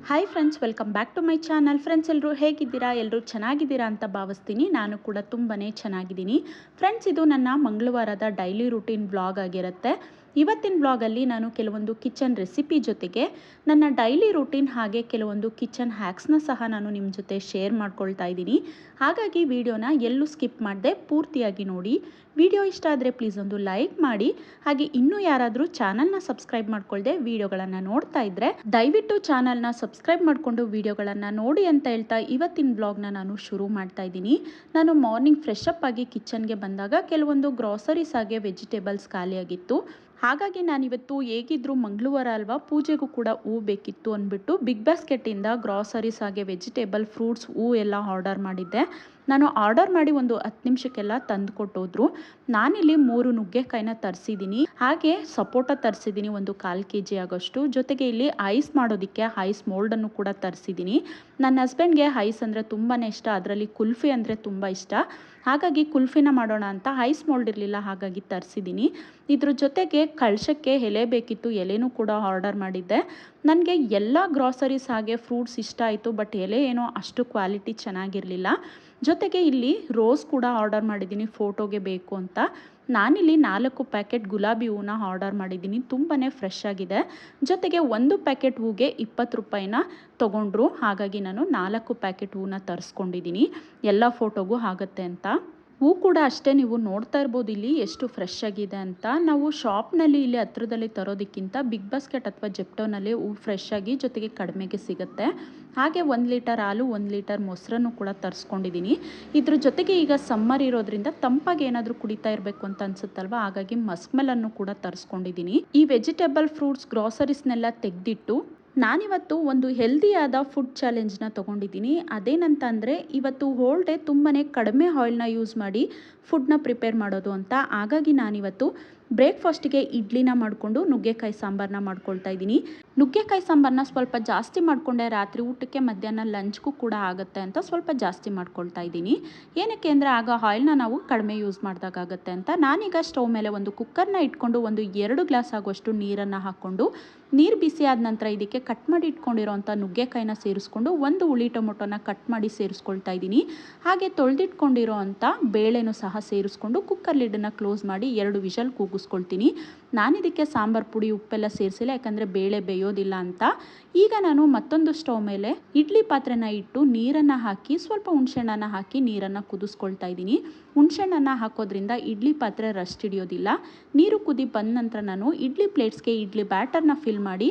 Hi friends, welcome back to my channel. Friends, ಎಲ್ಲರೂ ಹೇಗಿದ್ದೀರಾ? ಎಲ್ಲರೂ ಚೆನ್ನಾಗಿದ್ದೀರಾ ಅಂತ ಭಾವಿಸ್ತೀನಿ. ನಾನು ಕೂಡ ತುಂಬಾ ಚೆನ್ನಾಗಿದ್ದೀನಿ. ಫ್ರೆಂಡ್ಸ್, ಇದು ನನ್ನ ಮಂಗಳವಾರದ ಡೈಲಿ ರೂಟೀನ್ ವ್ಲಾಗ್ ಆಗಿರುತ್ತೆ. ಇವತ್ತಿನ ವ್ಲಾಗಲ್ಲಿ ನಾನು ಕೆಲವೊಂದು ಕಿಚನ್ ರೆಸಿಪಿ ಜೊತೆಗೆ ನನ್ನ ಡೈಲಿ ರೂಟೀನ್ ಹಾಗೆ ಕೆಲವೊಂದು ಕಿಚನ್ ಹ್ಯಾಕ್ಸ್ನ ಸಹ ನಾನು ನಿಮ್ಮ ಜೊತೆ ಶೇರ್ ಮಾಡ್ಕೊಳ್ತಾ ಇದ್ದೀನಿ. ಹಾಗಾಗಿ ವಿಡಿಯೋನ ಎಲ್ಲೂ ಸ್ಕಿಪ್ ಮಾಡದೆ ಪೂರ್ತಿಯಾಗಿ ನೋಡಿ. ವಿಡಿಯೋ ಇಷ್ಟ ಆದರೆ ಪ್ಲೀಸ್ ಒಂದು ಲೈಕ್ ಮಾಡಿ. ಹಾಗೆ ಇನ್ನೂ ಯಾರಾದರೂ ಚಾನಲ್ನ ಸಬ್ಸ್ಕ್ರೈಬ್ ಮಾಡ್ಕೊಳ್ದೆ ವಿಡಿಯೋಗಳನ್ನು ನೋಡ್ತಾ ಇದ್ದರೆ ದಯವಿಟ್ಟು ಚಾನಲ್ನ ಸಬ್ಸ್ಕ್ರೈಬ್ ಮಾಡಿಕೊಂಡು ವಿಡಿಯೋಗಳನ್ನು ನೋಡಿ ಅಂತ ಹೇಳ್ತಾ ಇವತ್ತಿನ ಬ್ಲಾಗ್ನ ನಾನು ಶುರು ಮಾಡ್ತಾ ಇದ್ದೀನಿ. ನಾನು ಮಾರ್ನಿಂಗ್ ಫ್ರೆಶ್ ಅಪ್ ಆಗಿ ಕಿಚನ್ಗೆ ಬಂದಾಗ ಕೆಲವೊಂದು ಗ್ರಾಸರೀಸ್ ಹಾಗೆ ವೆಜಿಟೇಬಲ್ಸ್ ಖಾಲಿಯಾಗಿತ್ತು. ಹಾಗಾಗಿ ನಾನಿವತ್ತು ಹೇಗಿದ್ರು ಮಂಗಳವಾರ ಅಲ್ವಾ, ಪೂಜೆಗೂ ಕೂಡ ಹೂ ಬೇಕಿತ್ತು ಅಂದ್ಬಿಟ್ಟು ಬಿಗ್ ಬಾಸ್ಕೆಟಿಂದ ಗ್ರಾಸರೀಸ್ ಹಾಗೆ ವೆಜಿಟೇಬಲ್, ಫ್ರೂಟ್ಸ್, ಹೂ ಎಲ್ಲ ಆರ್ಡರ್ ಮಾಡಿದ್ದೆ. ನಾನು ಆರ್ಡರ್ ಮಾಡಿ ಒಂದು 10 ನಿಮಿಷಕ್ಕೆಲ್ಲ ತಂದು ಕೊಟ್ಟೋದ್ರು. ನಾನಿಲ್ಲಿ 3 ನುಗ್ಗೆಕಾಯಿನ ತರಿಸಿದ್ದೀನಿ. ಹಾಗೆ ಸಪೋಟ ತರಿಸಿದ್ದೀನಿ, ಒಂದು 1/4 kg ಆಗೋಷ್ಟು. ಜೊತೆಗೆ ಇಲ್ಲಿ ಐಸ್ ಮಾಡೋದಕ್ಕೆ ಐಸ್ ಮೋಲ್ಡನ್ನು ಕೂಡ ತರಿಸಿದ್ದೀನಿ. ನನ್ನ ಹಸ್ಬೆಂಡ್ಗೆ ಐಸ್ ಅಂದರೆ ತುಂಬಾ ಇಷ್ಟ, ಅದರಲ್ಲಿ ಕುಲ್ಫಿ ಅಂದರೆ ತುಂಬ ಇಷ್ಟ. ಹಾಗಾಗಿ ಕುಲ್ಫಿನ ಮಾಡೋಣ ಅಂತ ಐಸ್ ಮೋಲ್ಡ್ ಇರಲಿಲ್ಲ, ಹಾಗಾಗಿ ತರಿಸಿದ್ದೀನಿ. ಇದ್ರ ಜೊತೆಗೆ ಕಳಶಕ್ಕೆ ಎಲೆ ಬೇಕಿತ್ತು, ಎಲೆನೂ ಕೂಡ ಆರ್ಡರ್ ಮಾಡಿದ್ದೆ. ನನಗೆ ಎಲ್ಲ ಗ್ರಾಸರೀಸ್ ಹಾಗೆ ಫ್ರೂಟ್ಸ್ ಇಷ್ಟ ಆಯಿತು, ಬಟ್ ಎಲೆ ಏನೋ ಅಷ್ಟು ಕ್ವಾಲಿಟಿ ಚೆನ್ನಾಗಿರಲಿಲ್ಲ. ಜೊತೆಗೆ ಇಲ್ಲಿ ರೋಸ್ ಕೂಡ ಆರ್ಡರ್ ಮಾಡಿದ್ದೀನಿ, ಫೋಟೋಗೆ ಬೇಕು ಅಂತ. ನಾನಿಲ್ಲಿ 4 ಪ್ಯಾಕೆಟ್ ಗುಲಾಬಿ ಹೂವನ್ನ ಆರ್ಡರ್ ಮಾಡಿದ್ದೀನಿ, ತುಂಬಾ ಫ್ರೆಶ್ ಆಗಿದೆ. ಜೊತೆಗೆ 1 ಪ್ಯಾಕೆಟ್ ಹೂಗೆ 20 ರೂಪಾಯಿನ ತೊಗೊಂಡ್ರು. ಹಾಗಾಗಿ ನಾನು 4 ಪ್ಯಾಕೆಟ್ ಹೂವನ್ನ ತರಿಸ್ಕೊಂಡಿದ್ದೀನಿ, ಎಲ್ಲ ಫೋಟೋಗೂ ಆಗುತ್ತೆ ಅಂತ. ಹೂ ಕೂಡ ಅಷ್ಟೇ, ನೀವು ನೋಡ್ತಾ ಇರ್ಬೋದು ಇಲ್ಲಿ ಎಷ್ಟು ಫ್ರೆಶ್ ಆಗಿದೆ ಅಂತ. ನಾವು ಶಾಪ್ನಲ್ಲಿ ಇಲ್ಲಿ ಹತ್ರದಲ್ಲಿ ತರೋದಕ್ಕಿಂತ ಬಿಗ್ ಬಾಸ್ಕೆಟ್ ಅಥವಾ ಜೆಪ್ಟೋನಲ್ಲಿ ಹೂ ಫ್ರೆಶ್ ಆಗಿ ಜೊತೆಗೆ ಕಡಿಮೆಗೆ ಸಿಗುತ್ತೆ. ಹಾಗೆ 1 ಲೀಟರ್ ಹಾಲು, 1 ಲೀಟರ್ ಮೊಸರನ್ನು ಕೂಡ ತರಿಸ್ಕೊಂಡಿದ್ದೀನಿ. ಇದ್ರ ಜೊತೆಗೆ ಈಗ ಸಮ್ಮರ್ ಇರೋದ್ರಿಂದ ತಂಪಾಗಿ ಏನಾದರೂ ಕುಡಿತಾ ಇರಬೇಕು ಅಂತ ಅನ್ಸುತ್ತಲ್ವ, ಹಾಗಾಗಿ ಮಸ್ಮೆಲನ್ನು ಕೂಡ ತರಿಸ್ಕೊಂಡಿದ್ದೀನಿ. ಈ ವೆಜಿಟೇಬಲ್, ಫ್ರೂಟ್ಸ್, ಗ್ರಾಸರೀಸ್ನೆಲ್ಲ ತೆಗೆದಿಟ್ಟು ನಾನಿವತ್ತು ಒಂದು ಹೆಲ್ದಿಯಾದ ಫುಡ್ ಚಾಲೆಂಜ್ನ ತೊಗೊಂಡಿದ್ದೀನಿ. ಅದೇನಂತ ಅಂದರೆ, ಇವತ್ತು ಹೋಲ್ ಡೇ ತುಂಬಾ ಕಡಿಮೆ ಆಯಿಲ್ನ ಯೂಸ್ ಮಾಡಿ ಫುಡ್ನ ಪ್ರಿಪೇರ್ ಮಾಡೋದು ಅಂತ. ಹಾಗಾಗಿ ನಾನಿವತ್ತು ಬ್ರೇಕ್ಫಾಸ್ಟಿಗೆ ಇಡ್ಲಿನ ಮಾಡಿಕೊಂಡು ನುಗ್ಗೆಕಾಯಿ ಸಾಂಬಾರನ್ನ ಮಾಡ್ಕೊಳ್ತಾ ಇದ್ದೀನಿ. ನುಗ್ಗೆಕಾಯಿ ಸಾಂಬಾರನ್ನ ಸ್ವಲ್ಪ ಜಾಸ್ತಿ ಮಾಡಿಕೊಂಡೆ, ರಾತ್ರಿ ಊಟಕ್ಕೆ ಮಧ್ಯಾಹ್ನ ಲಂಚ್ಗೂ ಕೂಡ ಆಗುತ್ತೆ ಅಂತ ಸ್ವಲ್ಪ ಜಾಸ್ತಿ ಮಾಡ್ಕೊಳ್ತಾ ಇದ್ದೀನಿ. ಏನಕ್ಕೆ ಅಂದರೆ ಆಗ ಆಯಿಲ್ನ ನಾವು ಕಡಿಮೆ ಯೂಸ್ ಮಾಡಿದಾಗುತ್ತೆ ಅಂತ. ನಾನೀಗ ಸ್ಟವ್ ಮೇಲೆ ಒಂದು ಕುಕ್ಕರ್ನ ಇಟ್ಕೊಂಡು ಒಂದು 2 ಗ್ಲಾಸ್ ಆಗುವಷ್ಟು ನೀರನ್ನು ಹಾಕ್ಕೊಂಡು, ನೀರು ಬಿಸಿ ಆದ ನಂತರ ಇದಕ್ಕೆ ಕಟ್ ಮಾಡಿ ಇಟ್ಕೊಂಡಿರೋಂಥ ನುಗ್ಗೆಕಾಯಿನ ಸೇರಿಸ್ಕೊಂಡು 1 ಹುಳಿ ಟೊಮೊಟೊನ ಕಟ್ ಮಾಡಿ ಸೇರಿಸ್ಕೊಳ್ತಾ ಇದ್ದೀನಿ. ಹಾಗೆ ತೊಳೆದಿಟ್ಕೊಂಡಿರೋ ಅಂಥ ಬೇಳೆನೂ ಸಹ ಸೇರಿಸ್ಕೊಂಡು ಕುಕ್ಕರ್ ಲಿಡ್ಡನ್ನು ಕ್ಲೋಸ್ ಮಾಡಿ 2 ವಿಷಲ್ ಕೂಗಿಸ್ಕೊಳ್ತೀನಿ. ನಾನಿದಕ್ಕೆ ಸಾಂಬಾರು ಪುಡಿ, ಉಪ್ಪೆಲ್ಲ ಸೇರಿಸಿಲ್ಲ, ಯಾಕಂದರೆ ಬೇಳೆ ಬೇಯೋದಿಲ್ಲ ಅಂತ. ಈಗ ನಾನು ಮತ್ತೊಂದು ಸ್ಟವ್ ಮೇಲೆ ಇಡ್ಲಿ ಪಾತ್ರೆನ ಇಟ್ಟು ನೀರನ್ನು ಹಾಕಿ ಸ್ವಲ್ಪ ಹುಣಸೆಹಣ್ಣನ್ನು ಹಾಕಿ ನೀರನ್ನು ಕುದಿಸ್ಕೊಳ್ತಾ ಇದ್ದೀನಿ. ಹುಣಸೆಹಣ್ಣನ್ನು ಹಾಕೋದ್ರಿಂದ ಇಡ್ಲಿ ಪಾತ್ರೆ ರಸ್ಟ್ ಹಿಡಿಯೋದಿಲ್ಲ. ನೀರು ಕುದಿ ಬಂದ ನಂತರ ನಾನು ಇಡ್ಲಿ ಪ್ಲೇಟ್ಸ್ಗೆ ಇಡ್ಲಿ ಬ್ಯಾಟರ್ನ ಫಿಲ್ ಮಾಡಿ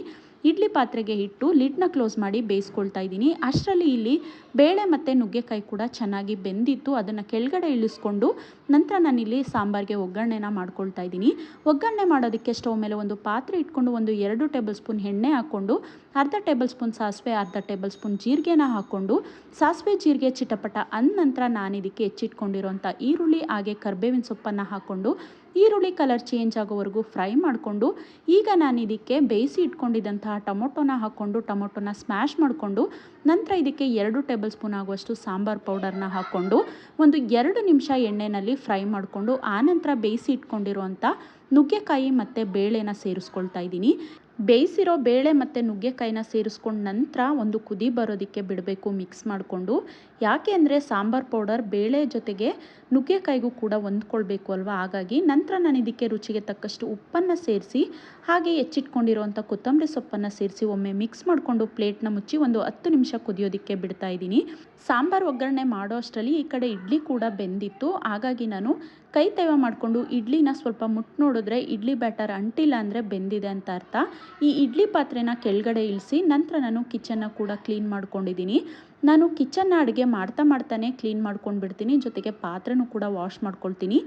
ಇಡ್ಲಿ ಪಾತ್ರೆಗೆ ಇಟ್ಟು ಲಿಡ್ನ ಕ್ಲೋಸ್ ಮಾಡಿ ಬೇಯಿಸ್ಕೊಳ್ತಾ ಇದ್ದೀನಿ. ಅಷ್ಟರಲ್ಲಿ ಇಲ್ಲಿ ಬೇಳೆ ಮತ್ತು ನುಗ್ಗೆಕಾಯಿ ಕೂಡ ಚೆನ್ನಾಗಿ ಬೆಂದಿತ್ತು. ಅದನ್ನು ಕೆಳಗಡೆ ಇಳಿಸ್ಕೊಂಡು ನಂತರ ನಾನಿಲ್ಲಿ ಸಾಂಬಾರಿಗೆ ಒಗ್ಗರಣೆನ ಮಾಡ್ಕೊಳ್ತಾ ಇದ್ದೀನಿ. ಒಗ್ಗರಣೆ ಮಾಡೋದಕ್ಕೆ ಸ್ಟವ್ ಮೇಲೆ ಒಂದು ಪಾತ್ರೆ ಇಟ್ಕೊಂಡು ಒಂದು 2 ಟೇಬಲ್ ಸ್ಪೂನ್ ಎಣ್ಣೆ ಹಾಕ್ಕೊಂಡು, ಅರ್ಧ ಟೇಬಲ್ ಸ್ಪೂನ್ ಸಾಸಿವೆ, ಅರ್ಧ ಟೇಬಲ್ ಸ್ಪೂನ್ ಜೀರಿಗೆನ ಹಾಕ್ಕೊಂಡು, ಸಾಸಿವೆ ಜೀರಿಗೆ ಚಿಟಪಟ ಅಂದ ನಂತರ ನಾನಿದಕ್ಕೆ ಹೆಚ್ಚಿಟ್ಕೊಂಡಿರೋಂಥ ಈರುಳ್ಳಿ ಹಾಗೆ ಕರಿಬೇವಿನ ಸೊಪ್ಪನ್ನು ಹಾಕ್ಕೊಂಡು ಈರುಳ್ಳಿ ಕಲರ್ ಚೇಂಜ್ ಆಗೋವರೆಗೂ ಫ್ರೈ ಮಾಡಿಕೊಂಡು, ಈಗ ನಾನು ಇದಕ್ಕೆ ಬೇಯಿಸಿ ಇಟ್ಕೊಂಡಿದ್ದಂತಹ ಟೊಮೊಟೊನ ಹಾಕ್ಕೊಂಡು ಟೊಮೊಟೊನ ಸ್ಮ್ಯಾಶ್ ಮಾಡಿಕೊಂಡು, ನಂತರ ಇದಕ್ಕೆ 2 ಟೇಬಲ್ ಸ್ಪೂನ್ ಆಗುವಷ್ಟು ಸಾಂಬಾರು ಪೌಡರ್ನ ಹಾಕ್ಕೊಂಡು ಒಂದು 2 ನಿಮಿಷ ಎಣ್ಣೆಯಲ್ಲಿ ಫ್ರೈ ಮಾಡಿಕೊಂಡು, ಆನಂತರ ಬೇಯಿಸಿ ಇಟ್ಕೊಂಡಿರುವಂಥ ನುಗ್ಗೆಕಾಯಿ ಮತ್ತು ಬೇಳೆನ ಸೇರಿಸ್ಕೊಳ್ತಾ ಇದ್ದೀನಿ. ಬೇಯಿಸಿರೋ ಬೇಳೆ ಮತ್ತು ನುಗ್ಗೆಕಾಯಿನ ಸೇರಿಸ್ಕೊಂಡು ನಂತರ ಒಂದು ಕುದಿ ಬರೋದಕ್ಕೆ ಬಿಡಬೇಕು, ಮಿಕ್ಸ್ ಮಾಡಿಕೊಂಡು. ಯಾಕೆ ಅಂದರೆ ಸಾಂಬಾರು ಪೌಡರ್ ಬೇಳೆ ಜೊತೆಗೆ ನುಗ್ಗೆಕಾಯಿಗೂ ಕೂಡ ಹೊಂದ್ಕೊಳ್ಬೇಕು ಅಲ್ವಾ, ಹಾಗಾಗಿ ನಂತರ ನಾನು ಇದಕ್ಕೆ ರುಚಿಗೆ ತಕ್ಕಷ್ಟು ಉಪ್ಪನ್ನು ಸೇರಿಸಿ ಹಾಗೆ ಹೆಚ್ಚಿಟ್ಕೊಂಡಿರೋಂಥ ಕೊತ್ತಂಬರಿ ಸೊಪ್ಪನ್ನು ಸೇರಿಸಿ ಒಮ್ಮೆ ಮಿಕ್ಸ್ ಮಾಡಿಕೊಂಡು ಪ್ಲೇಟ್ನ ಮುಚ್ಚಿ ಒಂದು 10 ನಿಮಿಷ ಕುದಿಯೋದಕ್ಕೆ ಬಿಡ್ತಾ ಇದ್ದೀನಿ. ಸಾಂಬಾರು ಒಗ್ಗರಣೆ ಮಾಡೋ ಅಷ್ಟರಲ್ಲಿ ಈ ಕಡೆ ಇಡ್ಲಿ ಕೂಡ ಬೆಂದಿತ್ತು. ಹಾಗಾಗಿ ನಾನು ಕೈ ತೇವ ಮಾಡಿಕೊಂಡು ಇಡ್ಲಿನ ಸ್ವಲ್ಪ ಮುಟ್ಟು ನೋಡಿದ್ರೆ ಇಡ್ಲಿ ಬ್ಯಾಟರ್ ಅಂಟಿಲ್ಲ ಅಂದರೆ ಬೆಂದಿದೆ ಅಂತ ಅರ್ಥ. ಈ ಇಡ್ಲಿ ಪಾತ್ರೆನ ಕೆಳಗಡೆ ಇಳಿಸಿ ನಂತರ ನಾನು ಕಿಚನ್ನ ಕೂಡ ಕ್ಲೀನ್ ಮಾಡ್ಕೊಂಡಿದ್ದೀನಿ. ನಾನು ಕಿಚನ್ನ ಅಡುಗೆ ಮಾಡ್ತಾನೆ ಕ್ಲೀನ್ ಮಾಡ್ಕೊಂಡು ಬಿಡ್ತೀನಿ, ಜೊತೆಗೆ ಪಾತ್ರೆನೂ ಕೂಡ ವಾಶ್ ಮಾಡ್ಕೊಳ್ತೀನಿ.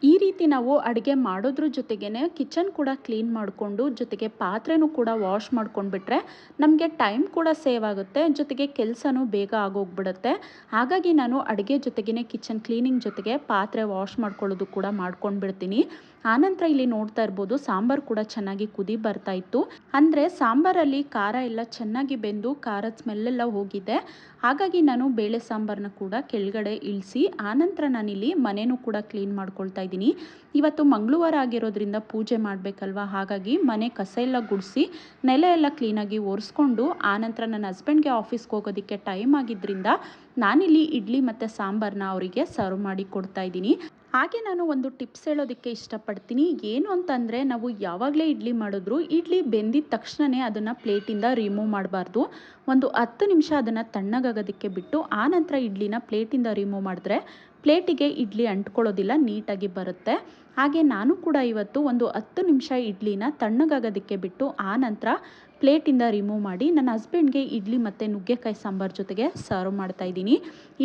ಈ ರೀತಿ ನಾವು ಅಡುಗೆ ಮಾಡೋದ್ರ ಜೊತೆಗೇ ಕಿಚನ್ ಕೂಡ ಕ್ಲೀನ್ ಮಾಡಿಕೊಂಡು ಜೊತೆಗೆ ಪಾತ್ರೆನೂ ಕೂಡ ವಾಶ್ ಮಾಡ್ಕೊಂಡ್ಬಿಟ್ರೆ ನಮಗೆ ಟೈಮ್ ಕೂಡ ಸೇವ್ ಆಗುತ್ತೆ, ಜೊತೆಗೆ ಕೆಲಸನೂ ಬೇಗ ಆಗೋಗ್ಬಿಡುತ್ತೆ. ಹಾಗಾಗಿ ನಾನು ಅಡುಗೆ ಜೊತೆಗೇ ಕಿಚನ್ ಕ್ಲೀನಿಂಗ್ ಜೊತೆಗೆ ಪಾತ್ರೆ ವಾಶ್ ಮಾಡ್ಕೊಳ್ಳೋದು ಕೂಡ ಮಾಡ್ಕೊಂಡು ಬಿಡ್ತೀನಿ. ಆನಂತರ ಇಲ್ಲಿ ನೋಡ್ತಾ ಇರ್ಬೋದು ಸಾಂಬಾರು ಕೂಡ ಚೆನ್ನಾಗಿ ಕುದಿ ಬರ್ತಾ ಇತ್ತು. ಅಂದರೆ ಸಾಂಬಾರಲ್ಲಿ ಖಾರ ಎಲ್ಲ ಚೆನ್ನಾಗಿ ಬೆಂದು ಖಾರದ ಸ್ಮೆಲ್ಲೆಲ್ಲ ಹೋಗಿದೆ. ಹಾಗಾಗಿ ನಾನು ಬೇಳೆ ಸಾಂಬಾರನ್ನ ಕೂಡ ಕೆಳಗಡೆ ಇಳಿಸಿ ಆನಂತರ ನಾನಿಲ್ಲಿ ಮನೆಯೂ ಕೂಡ ಕ್ಲೀನ್ ಮಾಡ್ಕೊಳ್ತಾ ಇದ್ದೀನಿ. ಇದ್ದೀನಿ. ಇವತ್ತು ಮಂಗಳವಾರ ಆಗಿರೋದ್ರಿಂದ ಪೂಜೆ ಮಾಡಬೇಕಲ್ವ, ಹಾಗಾಗಿ ಮನೆ ಕಸ ಎಲ್ಲ ಗುಡಿಸಿ ನೆಲ ಎಲ್ಲ ಕ್ಲೀನಾಗಿ ಒರೆಸ್ಕೊಂಡು ಆನಂತರ ನನ್ನ ಹಸ್ಬೆಂಡ್ಗೆ ಆಫೀಸ್ಗೆ ಹೋಗೋದಕ್ಕೆ ಟೈಮ್ ಆಗಿದ್ದರಿಂದ ನಾನಿಲ್ಲಿ ಇಡ್ಲಿ ಮತ್ತು ಸಾಂಬಾರನ್ನ ಅವರಿಗೆ ಸರ್ವ್ ಮಾಡಿ ಕೊಡ್ತಾ ಇದ್ದೀನಿ. ಹಾಗೆ ನಾನು ಒಂದು ಟಿಪ್ಸ್ ಹೇಳೋದಕ್ಕೆ ಇಷ್ಟಪಡ್ತೀನಿ. ಏನು ಅಂತಂದರೆ, ನಾವು ಯಾವಾಗಲೇ ಇಡ್ಲಿ ಮಾಡಿದ್ರು ಇಡ್ಲಿ ಬೆಂದಿದ ತಕ್ಷಣವೇ ಅದನ್ನು ಪ್ಲೇಟಿಂದ ರಿಮೂವ್ ಮಾಡಬಾರ್ದು. ಒಂದು 10 ನಿಮಿಷ ಅದನ್ನು ತಣ್ಣಗಾಗೋದಕ್ಕೆ ಬಿಟ್ಟು ಆನಂತರ ಇಡ್ಲಿನ ಪ್ಲೇಟಿಂದ ರಿಮೂವ್ ಮಾಡಿದ್ರೆ ಪ್ಲೇಟಿಗೆ ಇಡ್ಲಿ ಅಂಟ್ಕೊಳ್ಳೋದಿಲ್ಲ, ನೀಟಾಗಿ ಬರುತ್ತೆ. ಹಾಗೆ ನಾನು ಕೂಡ ಇವತ್ತು ಒಂದು 10 ನಿಮಿಷ ಇಡ್ಲಿನ ತಣ್ಣಗಾಗೋದಕ್ಕೆ ಬಿಟ್ಟು ಆನಂತರ ಪ್ಲೇಟಿಂದ ರಿಮೂವ್ ಮಾಡಿ ನನ್ನ ಹಸ್ಬೆಂಡ್ಗೆ ಇಡ್ಲಿ ಮತ್ತು ನುಗ್ಗೆಕಾಯಿ ಸಾಂಬಾರು ಜೊತೆಗೆ ಸರ್ವ್ ಮಾಡ್ತಾಯಿದ್ದೀನಿ.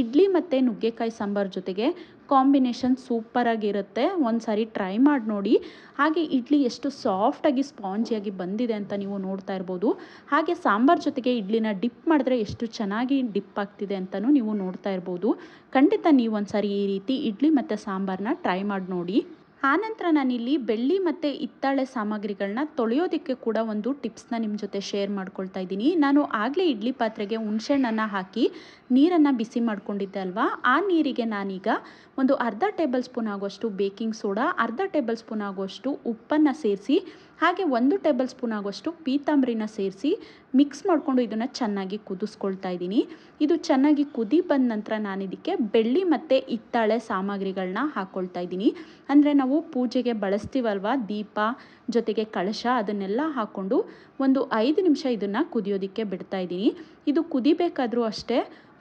ಇಡ್ಲಿ ಮತ್ತು ನುಗ್ಗೆಕಾಯಿ ಸಾಂಬಾರು ಜೊತೆಗೆ ಕಾಂಬಿನೇಷನ್ ಸೂಪರಾಗಿರುತ್ತೆ. ಒಂದು ಸಾರಿ ಟ್ರೈ ಮಾಡಿ ನೋಡಿ. ಹಾಗೆ ಇಡ್ಲಿ ಎಷ್ಟು ಸಾಫ್ಟಾಗಿ ಸ್ಪಾಂಜಿಯಾಗಿ ಬಂದಿದೆ ಅಂತ ನೀವು ನೋಡ್ತಾ ಇರ್ಬೋದು. ಹಾಗೆ ಸಾಂಬಾರು ಜೊತೆಗೆ ಇಡ್ಲಿನ ಡಿಪ್ ಮಾಡಿದ್ರೆ ಎಷ್ಟು ಚೆನ್ನಾಗಿ ಡಿಪ್ ಆಗ್ತಿದೆ ಅಂತಲೂ ನೀವು ನೋಡ್ತಾ ಇರ್ಬೋದು. ಖಂಡಿತ ನೀವು ಒಂದು ಸಾರಿ ಈ ರೀತಿ ಇಡ್ಲಿ ಮತ್ತು ಸಾಂಬಾರನ್ನ ಟ್ರೈ ಮಾಡಿ ನೋಡಿ. ಆನಂತರ ನಾನಿಲ್ಲಿ ಬೆಳ್ಳಿ ಮತ್ತು ಹಿತ್ತಾಳೆ ಸಾಮಗ್ರಿಗಳನ್ನ ತೊಳೆಯೋದಕ್ಕೆ ಕೂಡ ಒಂದು ಟಿಪ್ಸ್ನ ನಿಮ್ಮ ಜೊತೆ ಶೇರ್ ಮಾಡ್ಕೊಳ್ತಾ ಇದ್ದೀನಿ. ನಾನು ಆಗಲೇ ಇಡ್ಲಿ ಪಾತ್ರೆಗೆ ಹುಣಸೆಹಣ್ಣನ್ನು ಹಾಕಿ ನೀರನ್ನು ಬಿಸಿ ಮಾಡ್ಕೊಂಡಿದ್ದೆ ಅಲ್ವಾ, ಆ ನೀರಿಗೆ ನಾನೀಗ ಒಂದು ಅರ್ಧ ಟೇಬಲ್ ಸ್ಪೂನ್ ಆಗುವಷ್ಟು ಬೇಕಿಂಗ್ ಸೋಡಾ, ಅರ್ಧ ಟೇಬಲ್ ಸ್ಪೂನ್ ಆಗುವಷ್ಟು ಉಪ್ಪನ್ನು ಸೇರಿಸಿ ಹಾಗೆ 1 ಟೇಬಲ್ ಸ್ಪೂನ್ ಆಗುವಷ್ಟು ಪೀತಾಂಬರಿನ ಸೇರಿಸಿ ಮಿಕ್ಸ್ ಮಾಡಿಕೊಂಡು ಇದನ್ನು ಚೆನ್ನಾಗಿ ಕುದಿಸ್ಕೊಳ್ತಾ ಇದ್ದೀನಿ. ಇದು ಚೆನ್ನಾಗಿ ಕುದಿ ಬಂದ ನಂತರ ನಾನು ಇದಕ್ಕೆ ಬೆಳ್ಳಿ ಮತ್ತು ಹಿತ್ತಾಳೆ ಸಾಮಗ್ರಿಗಳನ್ನ ಹಾಕ್ಕೊಳ್ತಾ ಇದ್ದೀನಿ. ಅಂದರೆ ನಾವು ಪೂಜೆಗೆ ಬಳಸ್ತೀವಲ್ವ, ದೀಪ ಜೊತೆಗೆ ಕಳಶ, ಅದನ್ನೆಲ್ಲ ಹಾಕ್ಕೊಂಡು ಒಂದು 5 ನಿಮಿಷ ಇದನ್ನು ಕುದಿಯೋದಕ್ಕೆ ಬಿಡ್ತಾ ಇದ್ದೀನಿ. ಇದು ಕುದಿಬೇಕಾದ್ರೂ ಅಷ್ಟೇ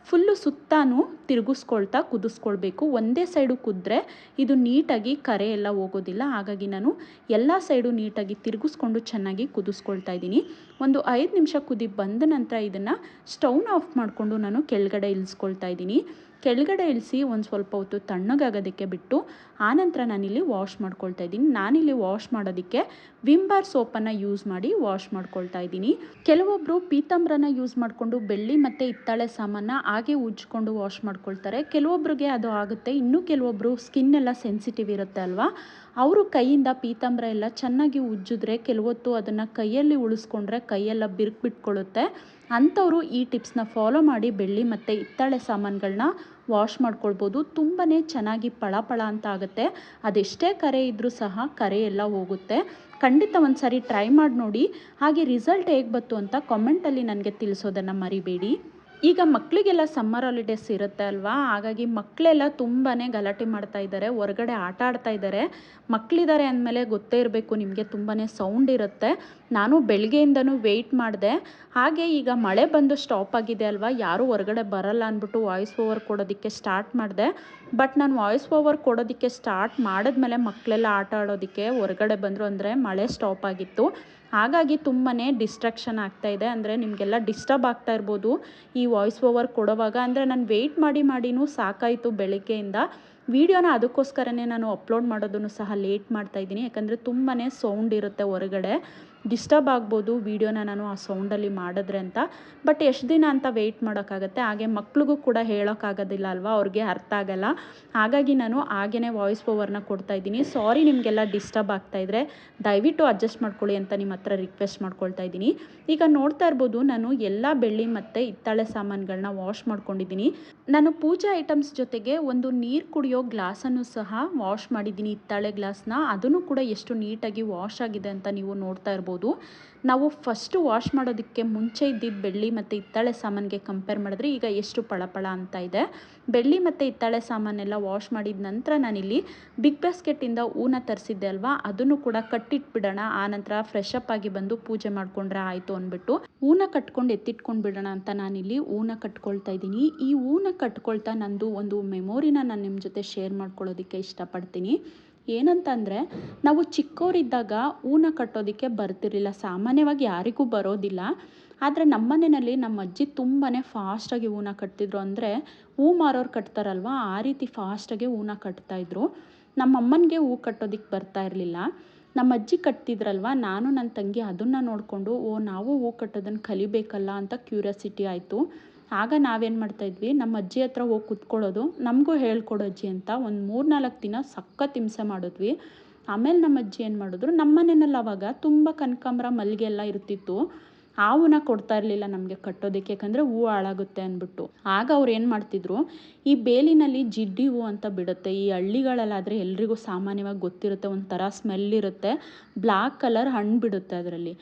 ಫುಲ್ಲು ಸುತ್ತಾನು ತಿರುಗಿಸ್ಕೊಳ್ತಾ ಕುದಿಸ್ಕೊಳ್ಬೇಕು. ಒಂದೇ ಸೈಡು ಕುದ್ರೆ ಇದು ನೀಟಾಗಿ ಕರೆ ಎಲ್ಲ ಹೋಗೋದಿಲ್ಲ. ಹಾಗಾಗಿ ನಾನು ಎಲ್ಲ ಸೈಡು ನೀಟಾಗಿ ತಿರುಗಿಸ್ಕೊಂಡು ಚೆನ್ನಾಗಿ ಕುದಿಸ್ಕೊಳ್ತಾ ಇದ್ದೀನಿ. ಒಂದು 5 ನಿಮಿಷ ಕುದಿ ಬಂದ ನಂತರ ಇದನ್ನು ಸ್ಟವ್ನ ಆಫ್ ಮಾಡಿಕೊಂಡು ನಾನು ಕೆಳಗಡೆ ಇಳಿಸ್ಕೊಳ್ತಾ ಇದ್ದೀನಿ. ಕೆಳಗಡೆ ಇಳಿಸಿ ಒಂದು ಸ್ವಲ್ಪ ಹೊತ್ತು ತಣ್ಣಗಾಗೋದಕ್ಕೆ ಬಿಟ್ಟು ಆನಂತರ ನಾನಿಲ್ಲಿ ವಾಶ್ ಮಾಡ್ಕೊಳ್ತಾ ಇದ್ದೀನಿ. ನಾನಿಲ್ಲಿ ವಾಶ್ ಮಾಡೋದಕ್ಕೆ ವಿಮ್ ಬಾರ್ ಸೋಪನ್ನು ಯೂಸ್ ಮಾಡಿ ವಾಶ್ ಮಾಡ್ಕೊಳ್ತಾ ಇದ್ದೀನಿ. ಕೆಲವೊಬ್ಬರು ಪೀತಾಂಬರನ ಯೂಸ್ ಮಾಡಿಕೊಂಡು ಬೆಳ್ಳಿ ಮತ್ತು ಹಿತ್ತಾಳೆ ಸಾಮಾನ ಹಾಗೆ ಉಜ್ಜಿಕೊಂಡು ವಾಶ್ ಮಾಡ್ಕೊಳ್ತಾರೆ. ಕೆಲವೊಬ್ರಿಗೆ ಅದು ಆಗುತ್ತೆ. ಇನ್ನೂ ಕೆಲವೊಬ್ಬರು ಸ್ಕಿನ್ ಎಲ್ಲ ಸೆನ್ಸಿಟಿವ್ ಇರುತ್ತೆ ಅಲ್ವಾ, ಅವರು ಕೈಯಿಂದ ಪೀತಾಂಬರ ಎಲ್ಲ ಚೆನ್ನಾಗಿ ಉಜ್ಜಿದ್ರೆ ಕೆಲವೊತ್ತು ಅದನ್ನು ಕೈಯಲ್ಲಿ ಉಳಿಸ್ಕೊಂಡ್ರೆ ಕೈಯೆಲ್ಲ ಬಿರುಕು ಬಿಟ್ಕೊಳ್ಳುತ್ತೆ. ಅಂಥವರು ಈ ಟಿಪ್ಸ್ನ ಫಾಲೋ ಮಾಡಿ ಬೆಳ್ಳಿ ಮತ್ತು ಹಿತ್ತಾಳೆ ಸಾಮಾನುಗಳನ್ನ ವಾಶ್ ಮಾಡ್ಕೊಳ್ಬೋದು. ತುಂಬಾ ಚೆನ್ನಾಗಿ ಪಳ ಅಂತ ಆಗುತ್ತೆ. ಅದೆಷ್ಟೇ ಕರೆ ಇದ್ದರೂ ಸಹ ಕರೆ ಎಲ್ಲ ಹೋಗುತ್ತೆ. ಖಂಡಿತ ಒಂದು ಸಾರಿ ಟ್ರೈ ಮಾಡಿ ನೋಡಿ. ಹಾಗೆ ರಿಸಲ್ಟ್ ಹೇಗೆ ಬಂತು ಅಂತ ಕಾಮೆಂಟಲ್ಲಿ ನನಗೆ ತಿಳಿಸೋದನ್ನು ಮರಿಬೇಡಿ. ಈಗ ಮಕ್ಕಳಿಗೆಲ್ಲ ಸಮ್ಮರ್ ಹಾಲಿಡೇಸ್ ಇರುತ್ತೆ ಅಲ್ವಾ, ಹಾಗಾಗಿ ಮಕ್ಕಳೆಲ್ಲ ತುಂಬಾ ಗಲಾಟೆ ಮಾಡ್ತಾ ಇದ್ದಾರೆ, ಹೊರಗಡೆ ಆಟ ಆಡ್ತಾ ಇದ್ದಾರೆ. ಮಕ್ಕಳಿದ್ದಾರೆ ಅಂದಮೇಲೆ ಗೊತ್ತೇ ಇರಬೇಕು ನಿಮಗೆ, ತುಂಬಾ ಸೌಂಡ್ ಇರುತ್ತೆ. ನಾನು ಬೆಳಗ್ಗೆಯಿಂದನೂ ವೆಯ್ಟ್ ಮಾಡಿದೆ. ಹಾಗೆ ಈಗ ಮಳೆ ಬಂದು ಸ್ಟಾಪ್ ಆಗಿದೆ ಅಲ್ವಾ, ಯಾರೂ ಹೊರಗಡೆ ಬರಲ್ಲ ಅಂದ್ಬಿಟ್ಟು ವಾಯ್ಸ್ ಓವರ್ ಕೊಡೋದಕ್ಕೆ ಸ್ಟಾರ್ಟ್ ಮಾಡಿದೆ. ಬಟ್ ನಾನು ವಾಯ್ಸ್ ಓವರ್ ಕೊಡೋದಕ್ಕೆ ಸ್ಟಾರ್ಟ್ ಮಾಡಿದ್ಮೇಲೆ ಮಕ್ಕಳೆಲ್ಲ ಆಟ ಆಡೋದಕ್ಕೆ ಹೊರಗಡೆ ಬಂದರು. ಅಂದರೆ ಮಳೆ ಸ್ಟಾಪ್ ಆಗಿತ್ತು. ಹಾಗಾಗಿ ತುಂಬಾ ಡಿಸ್ಟ್ರಾಕ್ಷನ್ ಆಗ್ತಾಯಿದೆ. ಅಂದರೆ ನಿಮಗೆಲ್ಲ ಡಿಸ್ಟರ್ಬ್ ಆಗ್ತಾ ಇರ್ಬೋದು ಈ ವಾಯ್ಸ್ ಓವರ್ ಕೊಡೋವಾಗ. ಅಂದರೆ ನಾನು ವೆಯ್ಟ್ ಮಾಡಿನೂ ಸಾಕಾಯಿತು ಬೆಳಗ್ಗೆಯಿಂದ. ವಿಡಿಯೋನ ಅದಕ್ಕೋಸ್ಕರನೇ ನಾನು ಅಪ್ಲೋಡ್ ಮಾಡೋದನ್ನು ಸಹ ಲೇಟ್ ಮಾಡ್ತಾಯಿದ್ದೀನಿ. ಯಾಕಂದರೆ ತುಂಬಾ ಸೌಂಡ್ ಇರುತ್ತೆ ಹೊರಗಡೆ, ಡಿಸ್ಟರ್ಬ್ ಆಗ್ಬೋದು ವೀಡಿಯೋನ ನಾನು ಆ ಸೌಂಡಲ್ಲಿ ಮಾಡಿದ್ರೆ ಅಂತ. ಬಟ್ ಎಷ್ಟು ದಿನ ಅಂತ ವೆಯ್ಟ್ ಮಾಡೋಕ್ಕಾಗತ್ತೆ. ಹಾಗೆ ಮಕ್ಳಿಗೂ ಕೂಡ ಹೇಳೋಕ್ಕಾಗೋದಿಲ್ಲ ಅಲ್ವಾ, ಅವ್ರಿಗೆ ಅರ್ಥ ಆಗಲ್ಲ. ಹಾಗಾಗಿ ನಾನು ಹಾಗೇ ವಾಯ್ಸ್ ಓವರ್ನ ಕೊಡ್ತಾಯಿದ್ದೀನಿ. ಸಾರಿ ನಿಮಗೆಲ್ಲ ಡಿಸ್ಟರ್ಬ್ ಆಗ್ತಾಯಿದ್ರೆ ದಯವಿಟ್ಟು ಅಡ್ಜಸ್ಟ್ ಮಾಡ್ಕೊಳ್ಳಿ ಅಂತ ನಿಮ್ಮ ಹತ್ರ ರಿಕ್ವೆಸ್ಟ್ ಮಾಡ್ಕೊಳ್ತಾ ಇದ್ದೀನಿ. ಈಗ ನೋಡ್ತಾ ಇರ್ಬೋದು, ನಾನು ಎಲ್ಲ ಬೆಳ್ಳಿ ಮತ್ತು ಹಿತ್ತಾಳೆ ಸಾಮಾನುಗಳನ್ನ ವಾಶ್ ಮಾಡ್ಕೊಂಡಿದ್ದೀನಿ. ನಾನು ಪೂಜಾ ಐಟಮ್ಸ್ ಜೊತೆಗೆ ಒಂದು ನೀರು ಕುಡಿಯೋ ಗ್ಲಾಸನ್ನು ಸಹ ವಾಶ್ ಮಾಡಿದ್ದೀನಿ, ಹಿತ್ತಾಳೆ ಗ್ಲಾಸ್ನ. ಅದನ್ನು ಕೂಡ ಎಷ್ಟು ನೀಟಾಗಿ ವಾಶ್ ಆಗಿದೆ ಅಂತ ನೀವು ನೋಡ್ತಾ ಇರ್ಬೋದು. ನಾವು ಫಸ್ಟು ವಾಶ್ ಮಾಡೋದಕ್ಕೆ ಮುಂಚೆ ಇದ್ದಿದ್ದ ಬೆಳ್ಳಿ ಮತ್ತು ಹಿತ್ತಾಳೆ ಸಾಮಾನಿಗೆ ಕಂಪೇರ್ ಮಾಡಿದ್ರೆ ಈಗ ಎಷ್ಟು ಪಳಪಳ ಅಂತ ಇದೆ. ಬೆಳ್ಳಿ ಮತ್ತು ಹಿತ್ತಾಳೆ ಸಾಮಾನೆಲ್ಲ ವಾಶ್ ಮಾಡಿದ ನಂತರ ನಾನಿಲ್ಲಿ ಬಿಗ್ ಬಾಸ್ಕೆಟಿಂದ ಹೂನ ತರಿಸಿದ್ದೆ ಅಲ್ವಾ, ಅದನ್ನು ಕೂಡ ಕಟ್ಟಿಟ್ಬಿಡೋಣ, ಆನಂತರ ಫ್ರೆಶ್ ಅಪ್ ಆಗಿ ಬಂದು ಪೂಜೆ ಮಾಡಿಕೊಂಡ್ರೆ ಆಯಿತು ಅಂದ್ಬಿಟ್ಟು ಹೂನ ಕಟ್ಕೊಂಡು ಎತ್ತಿಟ್ಕೊಂಡು ಬಿಡೋಣ ಅಂತ ನಾನಿಲ್ಲಿ ಹೂನ ಕಟ್ಕೊಳ್ತಾ ಇದ್ದೀನಿ. ಈ ಹೂನ ಕಟ್ಕೊಳ್ತಾ ನಂದು ಒಂದು ಮೆಮೊರಿನ ನಾನು ನಿಮ್ಮ ಜೊತೆ ಶೇರ್ ಮಾಡ್ಕೊಳ್ಳೋದಕ್ಕೆ ಇಷ್ಟಪಡ್ತೀನಿ. ಏನಂತಂದರೆ, ನಾವು ಚಿಕ್ಕವರಿದ್ದಾಗ ಹೂನ ಕಟ್ಟೋದಕ್ಕೆ ಬರ್ತಿರಲಿಲ್ಲ. ಸಾಮಾನ್ಯವಾಗಿ ಯಾರಿಗೂ ಬರೋದಿಲ್ಲ. ಆದರೆ ನಮ್ಮ ಮನೆಯಲ್ಲಿ ನಮ್ಮ ಅಜ್ಜಿ ತುಂಬಾ ಫಾಸ್ಟಾಗಿ ಹೂನ ಕಟ್ತಿದ್ರು. ಅಂದರೆ ಹೂ ಮಾರೋರು ಕಟ್ತಾರಲ್ವ, ಆ ರೀತಿ ಫಾಸ್ಟಾಗಿ ಹೂನ ಕಟ್ತಾಯಿದ್ರು. ನಮ್ಮ ಅಮ್ಮನಿಗೆ ಹೂ ಕಟ್ಟೋದಕ್ಕೆ ಬರ್ತಾ ಇರಲಿಲ್ಲ. ನಮ್ಮ ಅಜ್ಜಿ ಕಟ್ತಿದ್ರಲ್ವ, ನಾನು ನನ್ನ ತಂಗಿ ಅದನ್ನು ನೋಡಿಕೊಂಡು ನಾವು ಹೂ ಕಟ್ಟೋದನ್ನು ಕಲಿಬೇಕಲ್ಲ ಅಂತ ಕ್ಯೂರಿಯಾಸಿಟಿ ಆಯಿತು. ಆಗ ನಾವೇನು ಮಾಡ್ತಾಯಿದ್ವಿ, ನಮ್ಮ ಅಜ್ಜಿ ಹತ್ರ ಹೋಗಿ ಕೂತ್ಕೊಳ್ಳೋದು, ನಮಗೂ ಹೇಳ್ಕೊಡು ಅಜ್ಜಿ ಅಂತ. ಒಂದು 3-4 ದಿನ ಸಖತ್ ಹಿಂಸೆ ಮಾಡಿದ್ವಿ. ಆಮೇಲೆ ನಮ್ಮ ಅಜ್ಜಿ ಏನು ಮಾಡಿದ್ರು, ನಮ್ಮ ಮನೆಯಲ್ಲಿ ಅವಾಗ ತುಂಬ ಕನಕಾಂಬರ ಮಲ್ಲಿಗೆ ಎಲ್ಲ ಇರ್ತಿತ್ತು. ಆ ಹೂನ ಕೊಡ್ತಾ ಇರಲಿಲ್ಲ ನಮಗೆ ಕಟ್ಟೋದಕ್ಕೆ, ಯಾಕಂದರೆ ಹೂ ಹಾಳಾಗುತ್ತೆ ಅಂದ್ಬಿಟ್ಟು. ಆಗ ಅವ್ರು ಏನು ಮಾಡ್ತಿದ್ರು, ಈ ಬೇಲಿನಲ್ಲಿ ಜಿಡ್ಡಿ ಹೂ ಅಂತ ಬಿಡುತ್ತೆ. ಈ ಹಳ್ಳಿಗಳಲ್ಲಾದರೆ ಎಲ್ರಿಗೂ ಸಾಮಾನ್ಯವಾಗಿ ಗೊತ್ತಿರುತ್ತೆ, ಒಂಥರ ಸ್ಮೆಲ್ ಇರುತ್ತೆ, ಬ್ಲ್ಯಾಕ್ ಕಲರ್ ಹಣ್ಣು ಬಿಡುತ್ತೆ ಅದರಲ್ಲಿ.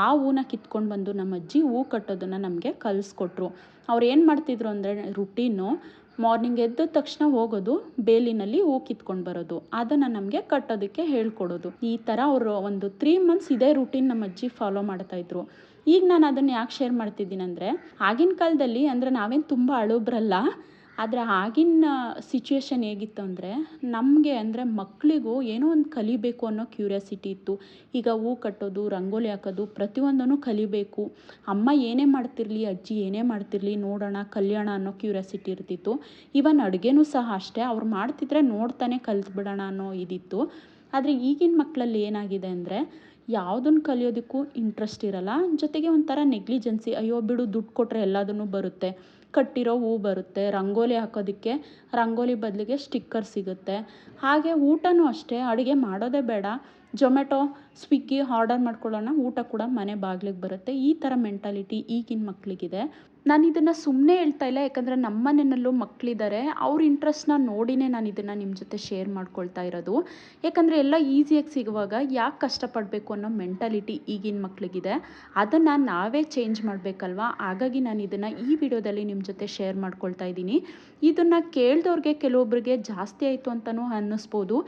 ಆ ಹೂನ ಕಿತ್ಕೊಂಡು ಬಂದು ನಮ್ಮ ಅಜ್ಜಿ ಹೂ ಕಟ್ಟೋದನ್ನು ನಮಗೆ ಕಲಿಸ್ಕೊಟ್ರು. ಅವ್ರು ಏನು ಮಾಡ್ತಿದ್ರು ಅಂದರೆ ರುಟೀನು, ಮಾರ್ನಿಂಗ್ ಎದ್ದ ತಕ್ಷಣ ಹೋಗೋದು, ಬೇಲಿನಲ್ಲಿ ಹೂ ಕಿತ್ಕೊಂಡು ಬರೋದು, ಅದನ್ನು ನಮಗೆ ಕಟ್ಟೋದಕ್ಕೆ ಹೇಳ್ಕೊಡೋದು. ಈ ಥರ ಅವರು ಒಂದು 3 ಮಂತ್ಸ್ ಇದೇ ರೂಟೀನ್ ನಮ್ಮ ಅಜ್ಜಿ ಫಾಲೋ ಮಾಡ್ತಾಯಿದ್ರು. ಈಗ ನಾನು ಅದನ್ನು ಯಾಕೆ ಶೇರ್ ಮಾಡ್ತಿದ್ದೀನಿ ಅಂದರೆ, ಆಗಿನ ಕಾಲದಲ್ಲಿ ಅಂದರೆ ನಾವೇನು ತುಂಬ ಹಳಬ್ರಲ್ಲ, ಆದರೆ ಆಗಿನ ಸಿಚುವೇಶನ್ ಹೇಗಿತ್ತು ಅಂದರೆ, ನಮಗೆ ಅಂದರೆ ಮಕ್ಕಳಿಗೂ ಏನೋ ಒಂದು ಕಲಿಬೇಕು ಅನ್ನೋ ಕ್ಯೂರಿಯಾಸಿಟಿ ಇತ್ತು. ಈಗ ಹೂ ಕಟ್ಟೋದು, ರಂಗೋಲಿ ಹಾಕೋದು ಪ್ರತಿಯೊಂದನ್ನು ಕಲಿಬೇಕು. ಅಮ್ಮ ಏನೇ ಮಾಡ್ತಿರಲಿ, ಅಜ್ಜಿ ಏನೇ ಮಾಡ್ತಿರಲಿ, ನೋಡೋಣ ಕಲಿಯೋಣ ಅನ್ನೋ ಕ್ಯೂರಿಯಾಸಿಟಿ ಇರ್ತಿತ್ತು. ಈವನ್ ಅಡುಗೆನೂ ಸಹ ಅಷ್ಟೇ, ಅವ್ರು ಮಾಡ್ತಿದ್ರೆ ನೋಡ್ತಾನೆ ಕಲಿತ್ಬಿಡೋಣ ಅನ್ನೋ ಇದಿತ್ತು. ಆದರೆ ಈಗಿನ ಮಕ್ಕಳಲ್ಲಿ ಏನಾಗಿದೆ ಅಂದರೆ, ಯಾವುದನ್ನು ಕಲಿಯೋದಕ್ಕೂ ಇಂಟ್ರೆಸ್ಟ್ ಇರಲ್ಲ, ಜೊತೆಗೆ ಒಂಥರ ನೆಗ್ಲಿಜೆನ್ಸಿ. ಅಯ್ಯೋ ಬಿಡು, ದುಡ್ಡು ಕೊಟ್ಟರೆ ಎಲ್ಲದನ್ನು ಬರುತ್ತೆ, ಕಟ್ಟಿರೋ ಹೂ ಬರುತ್ತೆ, ರಂಗೋಲಿ ಹಾಕೋದಕ್ಕೆ ರಂಗೋಲಿ ಬದಲಿಗೆ ಸ್ಟಿಕ್ಕರ್ ಸಿಗುತ್ತೆ. ಹಾಗೆ ಊಟನೂ ಅಷ್ಟೇ, ಅಡುಗೆ ಮಾಡೋದೇ ಬೇಡ, ಜೊಮ್ಯಾಟೊ ಸ್ವಿಗ್ಗಿ ಆರ್ಡರ್ ಮಾಡ್ಕೊಳ್ಳೋಣ, ಊಟ ಕೂಡ ಮನೆ ಬಾಗಿಲಿಗೆ ಬರುತ್ತೆ. ಈ ಥರ ಮೆಂಟಾಲಿಟಿ ಈಗಿನ ಮಕ್ಕಳಿಗಿದೆ. ನಾನು ಇದನ್ನು ಸುಮ್ಮನೆ ಹೇಳ್ತಾ ಇಲ್ಲ, ಯಾಕಂದರೆ ನಮ್ಮ ಮನೆಯಲ್ಲೂ ಮಕ್ಕಳಿದ್ದಾರೆ, ಅವ್ರ ಇಂಟ್ರೆಸ್ಟ್ನ ನೋಡಿನೇ ನಾನು ಇದನ್ನು ನಿಮ್ಮ ಜೊತೆ ಶೇರ್ ಮಾಡ್ಕೊಳ್ತಾ ಇರೋದು. ಯಾಕಂದರೆ ಎಲ್ಲ ಈಸಿಯಾಗಿ ಸಿಗುವಾಗ ಯಾಕೆ ಕಷ್ಟಪಡಬೇಕು ಅನ್ನೋ ಮೆಂಟಾಲಿಟಿ ಈಗಿನ ಮಕ್ಕಳಿಗಿದೆ. ಅದನ್ನು ನಾವೇ ಚೇಂಜ್ ಮಾಡಬೇಕಲ್ವಾ. ಹಾಗಾಗಿ ನಾನು ಇದನ್ನು ಈ ವಿಡಿಯೋದಲ್ಲಿ ನಿಮ್ಮ ಜೊತೆ ಶೇರ್ ಮಾಡ್ಕೊಳ್ತಾ ಇದ್ದೀನಿ. ಇದನ್ನು ಕೇಳಿದವ್ರಿಗೆ ಕೆಲವೊಬ್ಬರಿಗೆ ಜಾಸ್ತಿ ಆಯಿತು ಅಂತಲೂ ಅನ್ನಿಸ್ಬೋದು,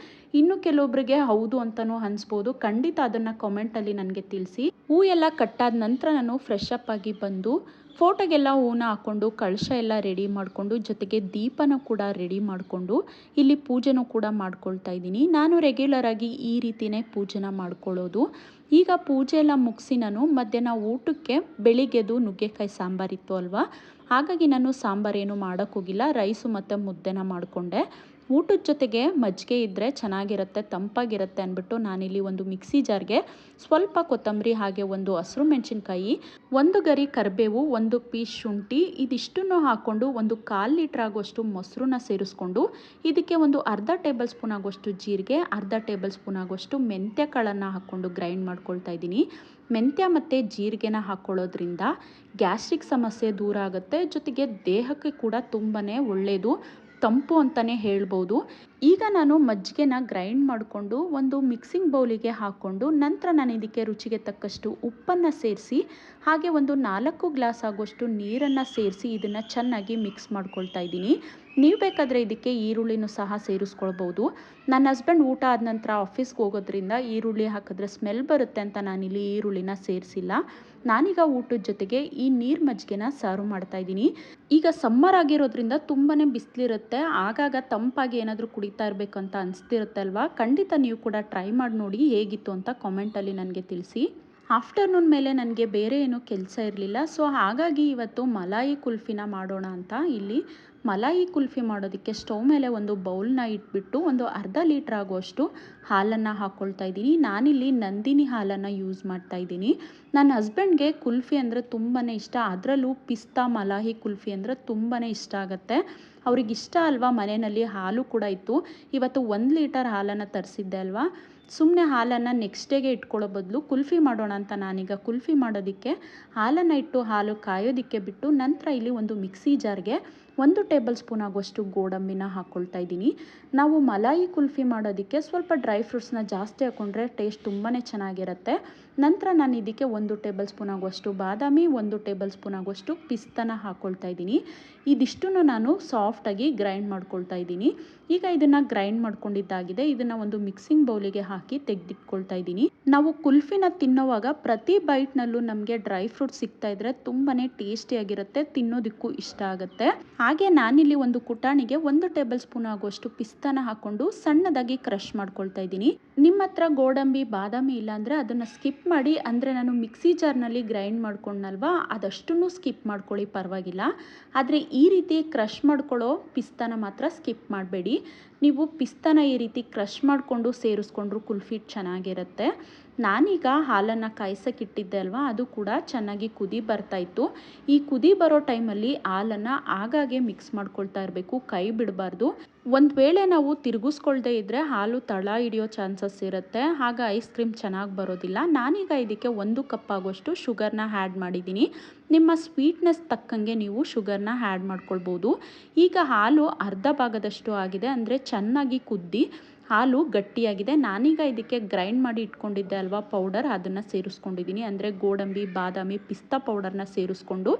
ಇನ್ನು ಕೆಲವೊಬ್ಬರಿಗೆ ಹೌದು ಅಂತಲೂ ಅನಿಸ್ಬೋದು. ಖಂಡಿತ ಅದನ್ನು ಕಾಮೆಂಟಲ್ಲಿ ನನಗೆ ತಿಳಿಸಿ. ಹೂ ಎಲ್ಲ ಕಟ್ಟಾದ ನಂತರ ನಾನು ಫ್ರೆಶ್ ಅಪ್ ಆಗಿ ಬಂದು ಫೋಟೋಗೆಲ್ಲ ಹೂನ ಹಾಕ್ಕೊಂಡು, ಕಳಶ ಎಲ್ಲ ರೆಡಿ ಮಾಡಿಕೊಂಡು, ಜೊತೆಗೆ ದೀಪನೂ ಕೂಡ ರೆಡಿ ಮಾಡಿಕೊಂಡು ಇಲ್ಲಿ ಪೂಜೆನೂ ಕೂಡ ಮಾಡ್ಕೊಳ್ತಾ ಇದ್ದೀನಿ. ನಾನು ರೆಗ್ಯುಲರಾಗಿ ಈ ರೀತಿಯೇ ಪೂಜೆನ ಮಾಡ್ಕೊಳ್ಳೋದು. ಈಗ ಪೂಜೆ ಎಲ್ಲ ಮುಗಿಸಿ ನಾನು ಮಧ್ಯಾಹ್ನ ಊಟಕ್ಕೆ ಬೆಳಿಗ್ಗೆದು ನುಗ್ಗೆಕಾಯಿ ಸಾಂಬಾರಿತ್ತು ಅಲ್ವಾ, ಹಾಗಾಗಿ ನಾನು ಸಾಂಬಾರೇನು ಮಾಡೋಕ್ಕೋಗಿಲ್ಲ, ರೈಸು ಮತ್ತು ಮುದ್ದೆನ ಮಾಡಿಕೊಂಡೆ. ಊಟದ ಜೊತೆಗೆ ಮಜ್ಜಿಗೆ ಇದ್ದರೆ ಚೆನ್ನಾಗಿರುತ್ತೆ, ತಂಪಾಗಿರುತ್ತೆ ಅಂದ್ಬಿಟ್ಟು ನಾನಿಲ್ಲಿ ಒಂದು ಮಿಕ್ಸಿ ಜಾರ್ಗೆ ಸ್ವಲ್ಪ ಕೊತ್ತಂಬರಿ, ಹಾಗೆ ಒಂದು ಹಸಿರು ಮೆಣಸಿನ್ಕಾಯಿ, ಒಂದು ಗರಿ ಕರಿಬೇವು, ಒಂದು ಪೀಸ್ ಶುಂಠಿ, ಇದಿಷ್ಟನ್ನು ಹಾಕ್ಕೊಂಡು ಒಂದು 1/4 ಲೀಟ್ರ್ ಆಗೋಷ್ಟು ಮೊಸರನ್ನ ಸೇರಿಸ್ಕೊಂಡು, ಇದಕ್ಕೆ ಒಂದು ಅರ್ಧ ಟೇಬಲ್ ಸ್ಪೂನ್ ಆಗೋಷ್ಟು ಜೀರಿಗೆ, ಅರ್ಧ ಟೇಬಲ್ ಸ್ಪೂನ್ ಆಗೋಷ್ಟು ಮೆಂತ್ಯ ಕಾಳನ್ನು ಹಾಕ್ಕೊಂಡು ಗ್ರೈಂಡ್ ಮಾಡ್ಕೊಳ್ತಾ ಇದ್ದೀನಿ. ಮೆಂತ್ಯ ಮತ್ತು ಜೀರಿಗೆನ ಹಾಕ್ಕೊಳ್ಳೋದ್ರಿಂದ ಗ್ಯಾಸ್ಟ್ರಿಕ್ ಸಮಸ್ಯೆ ದೂರ ಆಗುತ್ತೆ, ಜೊತೆಗೆ ದೇಹಕ್ಕೆ ಕೂಡ ತುಂಬಾ ಒಳ್ಳೆಯದು, ತಂಪು ಅಂತಲೇ ಹೇಳ್ಬೋದು. ಈಗ ನಾನು ಮಜ್ಜಿಗೆನ ಗ್ರೈಂಡ್ ಮಾಡಿಕೊಂಡು ಒಂದು ಮಿಕ್ಸಿಂಗ್ ಬೌಲಿಗೆ ಹಾಕ್ಕೊಂಡು, ನಂತರ ನಾನು ಇದಕ್ಕೆ ರುಚಿಗೆ ತಕ್ಕಷ್ಟು ಉಪ್ಪನ್ನು ಸೇರಿಸಿ, ಹಾಗೆ ಒಂದು 4 ಗ್ಲಾಸ್ ಆಗೋಷ್ಟು ನೀರನ್ನು ಸೇರಿಸಿ ಇದನ್ನು ಚೆನ್ನಾಗಿ ಮಿಕ್ಸ್ ಮಾಡ್ಕೊಳ್ತಾ ಇದ್ದೀನಿ. ನೀವು ಬೇಕಾದರೆ ಇದಕ್ಕೆ ಈರುಳ್ಳಿನೂ ಸಹ ಸೇರಿಸ್ಕೊಳ್ಬೋದು. ನನ್ನ ಹಸ್ಬೆಂಡ್ ಊಟ ಆದ ನಂತರ ಆಫೀಸ್ಗೆ ಹೋಗೋದ್ರಿಂದ ಈರುಳ್ಳಿ ಹಾಕಿದ್ರೆ ಸ್ಮೆಲ್ ಬರುತ್ತೆ ಅಂತ ನಾನಿಲ್ಲಿ ಈರುಳ್ಳಿನ ಸೇರಿಸಿಲ್ಲ. ನಾನೀಗ ಊಟದ ಜೊತೆಗೆ ಈ ನೀರು ಮಜ್ಜಿಗೆನ ಸರ್ವ್ ಮಾಡ್ತಾಯಿದ್ದೀನಿ. ಈಗ ಸಮ್ಮರ್ ಆಗಿರೋದ್ರಿಂದ ತುಂಬಾ ಬಿಸಿಲಿರುತ್ತೆ, ಆಗಾಗ ತಂಪಾಗಿ ಏನಾದರೂ ಕುಡಿತಾ ಇರಬೇಕಂತ ಅನಿಸ್ತಿರುತ್ತೆ ಅಲ್ವಾ. ಖಂಡಿತ ನೀವು ಕೂಡ ಟ್ರೈ ಮಾಡಿ ನೋಡಿ ಹೇಗಿತ್ತು ಅಂತ ಕಾಮೆಂಟಲ್ಲಿ ನನಗೆ ತಿಳಿಸಿ. ಆಫ್ಟರ್ನೂನ್ ಮೇಲೆ ನನಗೆ ಬೇರೆ ಏನೂ ಕೆಲಸ ಇರಲಿಲ್ಲ, ಸೊ ಹಾಗಾಗಿ ಇವತ್ತು ಮಲಾಯಿ ಕುಲ್ಫಿನ ಮಾಡೋಣ ಅಂತ ಇಲ್ಲಿ ಮಲಾಯಿ ಕುಲ್ಫಿ ಮಾಡೋದಕ್ಕೆ ಸ್ಟವ್ ಮೇಲೆ ಒಂದು ಬೌಲ್ನ ಇಟ್ಬಿಟ್ಟು ಒಂದು ಅರ್ಧ ಲೀಟ್ರ್ ಆಗುವಷ್ಟು ಹಾಲನ್ನು ಹಾಕ್ಕೊಳ್ತಾ ಇದ್ದೀನಿ. ನಾನಿಲ್ಲಿ ನಂದಿನಿ ಹಾಲನ್ನು ಯೂಸ್ ಮಾಡ್ತಾ ಇದ್ದೀನಿ. ನನ್ನ ಹಸ್ಬೆಂಡ್ಗೆ ಕುಲ್ಫಿ ಅಂದರೆ ತುಂಬಾ ಇಷ್ಟ, ಅದರಲ್ಲೂ ಪಿಸ್ತಾ ಮಲಾಯಿ ಕುಲ್ಫಿ ಅಂದರೆ ತುಂಬಾ ಇಷ್ಟ ಆಗುತ್ತೆ. ಅವ್ರಿಗಿಷ್ಟ ಅಲ್ವಾ, ಮನೆಯಲ್ಲಿ ಹಾಲು ಕೂಡ ಇತ್ತು. ಇವತ್ತು 1 ಲೀಟರ್ ಹಾಲನ್ನು ತರಿಸಿದ್ದೆ ಅಲ್ವಾ, ಸುಮ್ಮನೆ ಹಾಲನ್ನು ನೆಕ್ಸ್ಟ್ ಡೇಗೆ ಇಟ್ಕೊಳ್ಳೋ ಬದಲು ಕುಲ್ಫಿ ಮಾಡೋಣ ಅಂತ ನಾನೀಗ ಕುಲ್ಫಿ ಮಾಡೋದಕ್ಕೆ ಹಾಲನ್ನು ಇಟ್ಟು ಹಾಲು ಕಾಯೋದಕ್ಕೆ ಬಿಟ್ಟು, ನಂತರ ಇಲ್ಲಿ ಒಂದು ಮಿಕ್ಸಿ ಜಾರ್ಗೆ 1 ಟೇಬಲ್ ಸ್ಪೂನ್ ಆಗುವಷ್ಟು ಗೋಡಂಬಿನ ಹಾಕ್ಕೊಳ್ತಾ ಇದ್ದೀನಿ. ನಾವು ಮಲಾಯಿ ಕುಲ್ಫಿ ಮಾಡೋದಕ್ಕೆ ಸ್ವಲ್ಪ ಡ್ರೈ ಫ್ರೂಟ್ಸ್ನ ಜಾಸ್ತಿ ಹಾಕ್ಕೊಂಡ್ರೆ ಟೇಸ್ಟ್ ತುಂಬಾ ಚೆನ್ನಾಗಿರುತ್ತೆ. ನಂತರ ನಾನು ಇದಕ್ಕೆ 1 ಟೇಬಲ್ ಸ್ಪೂನ್ ಆಗುವಷ್ಟು ಬಾದಾಮಿ, 1 ಟೇಬಲ್ ಸ್ಪೂನ್ ಆಗುವಷ್ಟು ಪಿಸ್ತಾನ ಹಾಕ್ಕೊಳ್ತಾ ಇದ್ದೀನಿ. ಇದಿಷ್ಟನ್ನು ನಾನು ಸಾಫ್ಟಾಗಿ ಗ್ರೈಂಡ್ ಮಾಡ್ಕೊಳ್ತಾ ಇದ್ದೀನಿ. ಈಗ ಇದನ್ನು ಗ್ರೈಂಡ್ ಮಾಡ್ಕೊಂಡಿದ್ದಾಗಿದೆ, ಇದನ್ನು ಒಂದು ಮಿಕ್ಸಿಂಗ್ ಬೌಲಿಗೆ ಹಾಕಿ ತೆಗೆದಿಟ್ಕೊಳ್ತಾ ಇದ್ದೀನಿ. ನಾವು ಕುಲ್ಫಿನ ತಿನ್ನೋವಾಗ ಪ್ರತಿ ಬೈಟ್ನಲ್ಲೂ ನಮಗೆ ಡ್ರೈ ಫ್ರೂಟ್ಸ್ ಸಿಗ್ತಾ ಇದ್ರೆ ತುಂಬಾ ಟೇಸ್ಟಿಯಾಗಿರುತ್ತೆ, ತಿನ್ನೋದಕ್ಕೂ ಇಷ್ಟ ಆಗುತ್ತೆ. ಹಾಗೆ ನಾನಿಲ್ಲಿ ಒಂದು ಕುಟಾಣಿಗೆ 1 ಟೇಬಲ್ ಸ್ಪೂನ್ ಆಗುವಷ್ಟು ಪಿಸ್ತಾನ ಹಾಕ್ಕೊಂಡು ಸಣ್ಣದಾಗಿ ಕ್ರಷ್ ಮಾಡ್ಕೊಳ್ತಾ ಇದ್ದೀನಿ. ನಿಮ್ಮ ಹತ್ರ ಗೋಡಂಬಿ ಬಾದಾಮಿ ಇಲ್ಲ ಅಂದರೆ ಅದನ್ನು ಸ್ಕಿಪ್ ಮಾಡಿ, ಅಂದರೆ ನಾನು ಮಿಕ್ಸಿ ಜಾರ್ನಲ್ಲಿ ಗ್ರೈಂಡ್ ಮಾಡ್ಕೊಂಡಲ್ವಾ, ಅದಷ್ಟನ್ನು ಸ್ಕಿಪ್ ಮಾಡ್ಕೊಳ್ಳಿ, ಪರವಾಗಿಲ್ಲ. ಆದರೆ ಈ ರೀತಿ ಕ್ರಷ್ ಮಾಡ್ಕೊಳ್ಳೋ ಪಿಸ್ತಾನ ಮಾತ್ರ ಸ್ಕಿಪ್ ಮಾಡಬೇಡಿ. ನೀವು ಪಿಸ್ತಾನ ಈ ರೀತಿ ಕ್ರಷ್ ಮಾಡಿಕೊಂಡು ಸೇರಿಸ್ಕೊಂಡ್ರು ಕುಲ್ಫಿ ಚೆನ್ನಾಗಿರುತ್ತೆ. ನಾನೀಗ ಹಾಲನ್ನು ಕಾಯಿಸೋಕ್ಕಿಟ್ಟಿದ್ದೆ ಅಲ್ವಾ, ಅದು ಕೂಡ ಚೆನ್ನಾಗಿ ಕುದಿ ಬರ್ತಾಯಿತ್ತು. ಈ ಕುದಿ ಬರೋ ಟೈಮಲ್ಲಿ ಹಾಲನ್ನು ಆಗಾಗ್ಗೆ ಮಿಕ್ಸ್ ಮಾಡ್ಕೊಳ್ತಾ ಇರಬೇಕು, ಕೈ ಬಿಡಬಾರ್ದು. ಒಂದು ವೇಳೆ ನಾವು ತಿರುಗಿಸ್ಕೊಳ್ದೇ ಇದ್ದರೆ ಹಾಲು ತಳ ಹಿಡಿಯೋ ಚಾನ್ಸಸ್ ಇರುತ್ತೆ, ಆಗ ಐಸ್ ಕ್ರೀಮ್ ಚೆನ್ನಾಗಿ ಬರೋದಿಲ್ಲ. ನಾನೀಗ ಇದಕ್ಕೆ 1 ಕಪ್ ಆಗೋಷ್ಟು ಶುಗರ್ನ ಆ್ಯಡ್ ಮಾಡಿದ್ದೀನಿ. ನಿಮ್ಮ ಸ್ವೀಟ್ನೆಸ್ ತಕ್ಕಂಗೆ ನೀವು ಶುಗರ್ನ ಆ್ಯಡ್ ಮಾಡ್ಕೊಳ್ಬೋದು. ಈಗ ಹಾಲು ಅರ್ಧ ಭಾಗದಷ್ಟು ಆಗಿದೆ, ಅಂದರೆ ಚೆನ್ನಾಗಿ ಕುದ್ದಿ ಹಾಲು ಗಟ್ಟಿಯಾಗಿದೆ. ನಾನೀಗ ಇದಕ್ಕೆ ಗ್ರೈಂಡ್ ಮಾಡಿ ಇಟ್ಕೊಂಡಿದ್ದೆ ಅಲ್ವಾ ಪೌಡರ್, ಅದನ್ನು ಸೇರಿಸ್ಕೊಂಡಿದ್ದೀನಿ. ಅಂದರೆ ಗೋಡಂಬಿ, ಬಾದಾಮಿ, ಪಿಸ್ತಾ ಪೌಡರ್ನ ಸೇರಿಸ್ಕೊಂಡು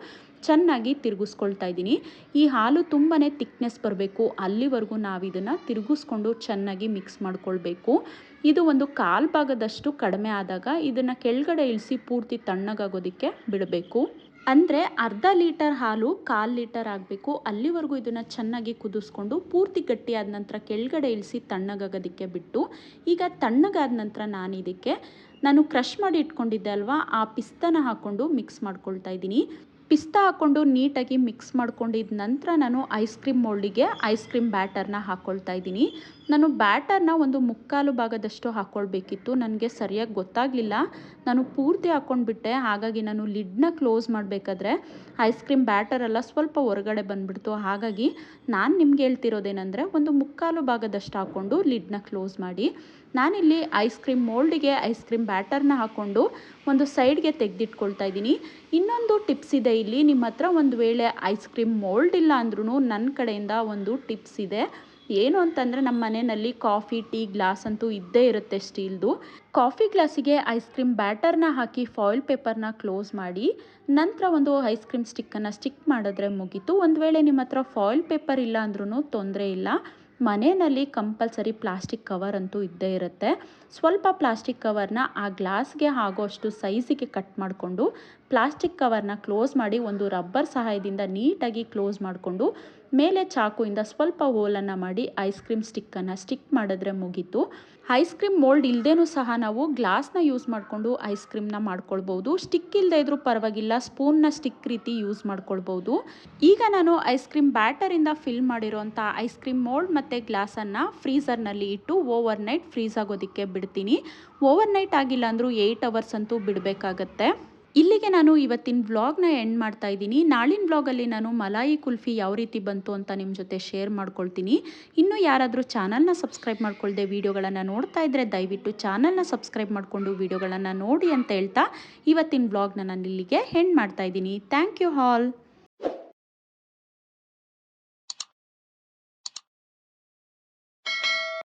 ಚೆನ್ನಾಗಿ ತಿರುಗಿಸ್ಕೊಳ್ತಾ ಇದ್ದೀನಿ. ಈ ಹಾಲು ತುಂಬಾ ತಿಕ್ನೆಸ್ ಬರಬೇಕು, ಅಲ್ಲಿವರೆಗೂ ನಾವು ಇದನ್ನು ತಿರುಗಿಸ್ಕೊಂಡು ಚೆನ್ನಾಗಿ ಮಿಕ್ಸ್ ಮಾಡ್ಕೊಳ್ಬೇಕು. ಇದು ಒಂದು 1/4 ಭಾಗದಷ್ಟು ಕಡಿಮೆ ಆದಾಗ ಇದನ್ನು ಕೆಳಗಡೆ ಇಳಿಸಿ ಪೂರ್ತಿ ತಣ್ಣಗಾಗೋದಕ್ಕೆ ಬಿಡಬೇಕು. ಅಂದರೆ ಅರ್ಧ ಲೀಟರ್ ಹಾಲು 1/4 ಲೀಟರ್ ಆಗಬೇಕು, ಅಲ್ಲಿವರೆಗೂ ಇದನ್ನು ಚೆನ್ನಾಗಿ ಕುದಿಸ್ಕೊಂಡು ಪೂರ್ತಿ ಗಟ್ಟಿಯಾದ ನಂತರ ಕೆಳಗಡೆ ಇಳಿಸಿ ತಣ್ಣಗಾಗೋದಕ್ಕೆ ಬಿಟ್ಟು, ಈಗ ತಣ್ಣಗಾದ ನಂತರ ನಾನು ಕ್ರಷ್ ಮಾಡಿ ಇಟ್ಕೊಂಡಿದ್ದೆ ಅಲ್ವಾ, ಆ ಪಿಸ್ತಾನ ಹಾಕ್ಕೊಂಡು ಮಿಕ್ಸ್ ಮಾಡ್ಕೊಳ್ತಾ ಇದ್ದೀನಿ. ಪಿಸ್ತಾ ಹಾಕ್ಕೊಂಡು ನೀಟಾಗಿ ಮಿಕ್ಸ್ ಮಾಡ್ಕೊಂಡಿದ್ದ ನಂತರ ನಾನು ಐಸ್ ಕ್ರೀಮ್ ಮೋಲ್ಡಿಗೆ ಐಸ್ ಕ್ರೀಮ್ ಬ್ಯಾಟರ್ನ ಹಾಕ್ಕೊಳ್ತಾ ಇದ್ದೀನಿ. ನಾನು ಬ್ಯಾಟರ್ನ ಒಂದು 3/4 ಭಾಗದಷ್ಟು ಹಾಕ್ಕೊಳ್ಬೇಕಿತ್ತು, ನನಗೆ ಸರಿಯಾಗಿ ಗೊತ್ತಾಗಲಿಲ್ಲ, ನಾನು ಪೂರ್ತಿ ಹಾಕ್ಕೊಂಡ್ಬಿಟ್ಟೆ. ಹಾಗಾಗಿ ನಾನು ಲಿಡ್ನ ಕ್ಲೋಸ್ ಮಾಡಬೇಕಾದ್ರೆ ಐಸ್ ಕ್ರೀಮ್ ಬ್ಯಾಟರೆಲ್ಲ ಸ್ವಲ್ಪ ಹೊರಗಡೆ ಬಂದುಬಿಡ್ತು. ಹಾಗಾಗಿ ನಾನು ನಿಮ್ಗೆ ಹೇಳ್ತಿರೋದೇನೆಂದರೆ ಒಂದು 3/4 ಭಾಗದಷ್ಟು ಹಾಕ್ಕೊಂಡು ಲಿಡ್ನ ಕ್ಲೋಸ್ ಮಾಡಿ. ನಾನಿಲ್ಲಿ ಐಸ್ ಕ್ರೀಮ್ ಮೋಲ್ಡಿಗೆ ಐಸ್ ಕ್ರೀಮ್ ಬ್ಯಾಟರ್ನ ಹಾಕ್ಕೊಂಡು ಒಂದು ಸೈಡ್ಗೆ ತೆಗೆದಿಟ್ಕೊಳ್ತಾ ಇದ್ದೀನಿ. ಇನ್ನೊಂದು ಟಿಪ್ಸ್ ಇದೆ ಇಲ್ಲಿ, ನಿಮ್ಮ ಹತ್ರ ಒಂದು ವೇಳೆ ಐಸ್ ಕ್ರೀಮ್ ಮೋಲ್ಡ್ ಇಲ್ಲ ಅಂದ್ರೂ ನನ್ನ ಕಡೆಯಿಂದ ಒಂದು ಟಿಪ್ಸ್ ಇದೆ. ಏನು ಅಂತಂದರೆ, ನಮ್ಮ ಮನೆಯಲ್ಲಿ ಕಾಫಿ ಟೀ ಗ್ಲಾಸ್ ಅಂತೂ ಇದ್ದೇ ಇರುತ್ತೆ ಸ್ಟೀಲ್ದು. ಕಾಫಿ ಗ್ಲಾಸಿಗೆ ಐಸ್ ಕ್ರೀಮ್ ಬ್ಯಾಟರ್ನ ಹಾಕಿ ಫಾಯಿಲ್ ಪೇಪರ್ನ ಕ್ಲೋಸ್ ಮಾಡಿ ನಂತರ ಒಂದು ಐಸ್ ಕ್ರೀಮ್ ಸ್ಟಿಕ್ಕನ್ನು ಸ್ಟಿಕ್ ಮಾಡಿದ್ರೆ ಮುಗೀತು. ಒಂದು ವೇಳೆ ನಿಮ್ಮ ಹತ್ರ ಫಾಯಿಲ್ ಪೇಪರ್ ಇಲ್ಲ ಅಂದ್ರೂ ತೊಂದರೆ ಇಲ್ಲ, ಮನೆಯಲ್ಲಿ ಕಂಪಲ್ಸರಿ ಪ್ಲಾಸ್ಟಿಕ್ ಕವರ್ ಅಂತೂ ಇದ್ದೇ ಇರುತ್ತೆ. ಸ್ವಲ್ಪ ಪ್ಲಾಸ್ಟಿಕ್ ಕವರ್ನ ಆ ಗ್ಲಾಸ್ಗೆ ಆಗೋಷ್ಟು ಸೈಜಿಗೆ ಕಟ್ ಮಾಡಿಕೊಂಡು ಪ್ಲಾಸ್ಟಿಕ್ ಕವರ್ನ ಕ್ಲೋಸ್ ಮಾಡಿ ಒಂದು ರಬ್ಬರ್ ಸಹಾಯದಿಂದ ನೀಟಾಗಿ ಕ್ಲೋಸ್ ಮಾಡಿಕೊಂಡು ಮೇಲೆ ಚಾಕುಯಿಂದ ಸ್ವಲ್ಪ ಹೋಲನ್ನು ಮಾಡಿ ಐಸ್ ಕ್ರೀಮ್ ಸ್ಟಿಕ್ಕನ್ನು ಸ್ಟಿಕ್ ಮಾಡಿದ್ರೆ ಮುಗೀತು. ಐಸ್ ಕ್ರೀಮ್ ಮೋಲ್ಡ್ ಇಲ್ಲದೇನೂ ಸಹ ನಾವು ಗ್ಲಾಸ್ನ ಯೂಸ್ ಮಾಡಿಕೊಂಡು ಐಸ್ ಕ್ರೀಮ್ನ ಮಾಡ್ಕೊಳ್ಬೋದು. ಸ್ಟಿಕ್ ಇಲ್ಲದೆ ಇದ್ರೂ ಪರವಾಗಿಲ್ಲ, ಸ್ಪೂನ್ನ ಸ್ಟಿಕ್ ರೀತಿ ಯೂಸ್ ಮಾಡ್ಕೊಳ್ಬೋದು. ಈಗ ನಾನು ಐಸ್ ಕ್ರೀಮ್ ಬ್ಯಾಟರಿಂದ ಫಿಲ್ ಮಾಡಿರೋಂಥ ಐಸ್ ಕ್ರೀಮ್ ಮೋಲ್ಡ್ ಮತ್ತು ಗ್ಲಾಸನ್ನು ಫ್ರೀಝರ್ನಲ್ಲಿ ಇಟ್ಟು ಓವರ್ ನೈಟ್ ಫ್ರೀಸ್ ಆಗೋದಕ್ಕೆ ಬಿಡ್ತೀನಿ. ಓವರ್ ನೈಟ್ ಆಗಿಲ್ಲ ಅಂದರೂ 8 ಅವರ್ಸ್ ಅಂತೂ ಬಿಡಬೇಕಾಗತ್ತೆ. ಇಲ್ಲಿಗೆ ನಾನು ಇವತ್ತಿನ ವ್ಲಾಗ್ನ ಎಂಡ್ ಮಾಡ್ತಾ ಇದ್ದೀನಿ. ನಾಳಿನ ವ್ಲಾಗಲ್ಲಿ ನಾನು ಮಲಾಯಿ ಕುಲ್ಫಿ ಯಾವ ರೀತಿ ಬಂತು ಅಂತ ನಿಮ್ಮ ಜೊತೆ ಶೇರ್ ಮಾಡ್ಕೊಳ್ತೀನಿ. ಇನ್ನೂ ಯಾರಾದರೂ ಚಾನಲ್ನ ಸಬ್ಸ್ಕ್ರೈಬ್ ಮಾಡ್ಕೊಳ್ದೆ ವಿಡಿಯೋಗಳನ್ನು ನೋಡ್ತಾ ಇದ್ದರೆ ದಯವಿಟ್ಟು ಚಾನಲ್ನ ಸಬ್ಸ್ಕ್ರೈಬ್ ಮಾಡಿಕೊಂಡು ವಿಡಿಯೋಗಳನ್ನು ನೋಡಿ ಅಂತ ಹೇಳ್ತಾ ಇವತ್ತಿನ ವ್ಲಾಗ್ನ ನಾನು ಇಲ್ಲಿಗೆ ಎಂಡ್ ಮಾಡ್ತಾ ಇದ್ದೀನಿ. Thank you all.